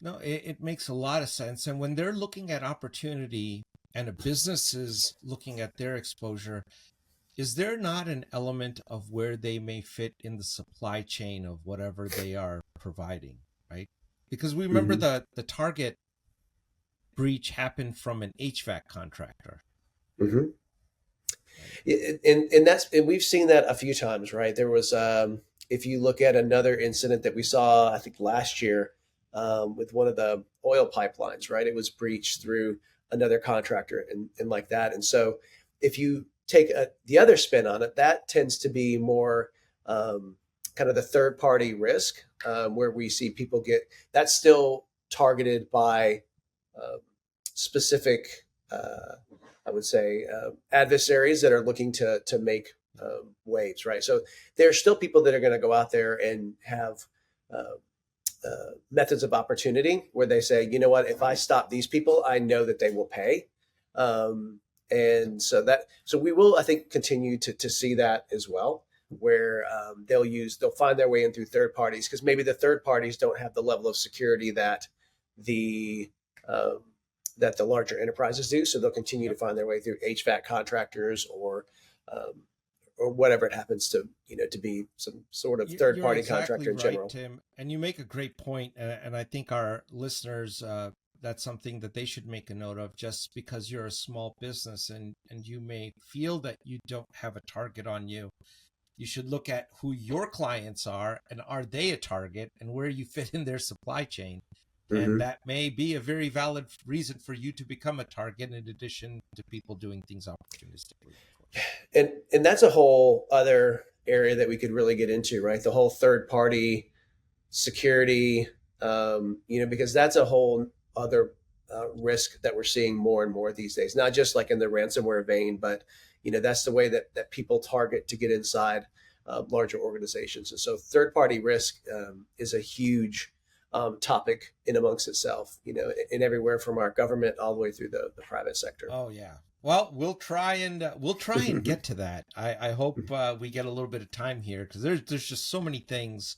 No, it makes a lot of sense. And when they're looking at opportunity and a business is looking at their exposure, is there not an element of where they may fit in the supply chain of whatever they are providing, right? Because we remember Hmm. the Target breach happened from an HVAC contractor, Hmm. right? And we've seen that a few times, right? There was, if you look at another incident that we saw, I think last year, with one of the oil pipelines, right? It was breached through another contractor and like that. And so, if you take the other spin on it, that tends to be more um, kind of the third party risk, where we see people get that's still targeted by um, specific. I would say, adversaries that are looking to make waves, right? So there are still people that are going to go out there and have uh, methods of opportunity where they say, you know what, if I stop these people, I know that they will pay. And so we will, I think, continue to see that as well, where they'll find their way in through third parties because maybe the third parties don't have the level of security the um, that the larger enterprises do. So they'll continue to Yep. find their way through HVAC contractors um, or whatever it happens to be some sort of third You're party exactly contractor in right, general. Tim. And you make a great point, and I think our listeners, that's something that they should make a note of. Just because you're a small business and you may feel that you don't have a target on you, you should look at who your clients are and are they a target and where you fit in their supply chain. And Mm-hmm. that may be a very valid reason for you to become a target in addition to people doing things opportunistically, of course. And that's a whole other area that we could really get into, right? The whole third party security, because that's a whole other risk that we're seeing more and more these days. Not just like in the ransomware vein, but that's the way that people target to get inside larger organizations. And so, third party risk is a huge topic in amongst itself. In everywhere from our government all the way through the private sector. Oh yeah. Well, we'll try and get to that. I hope we get a little bit of time here because there's just so many things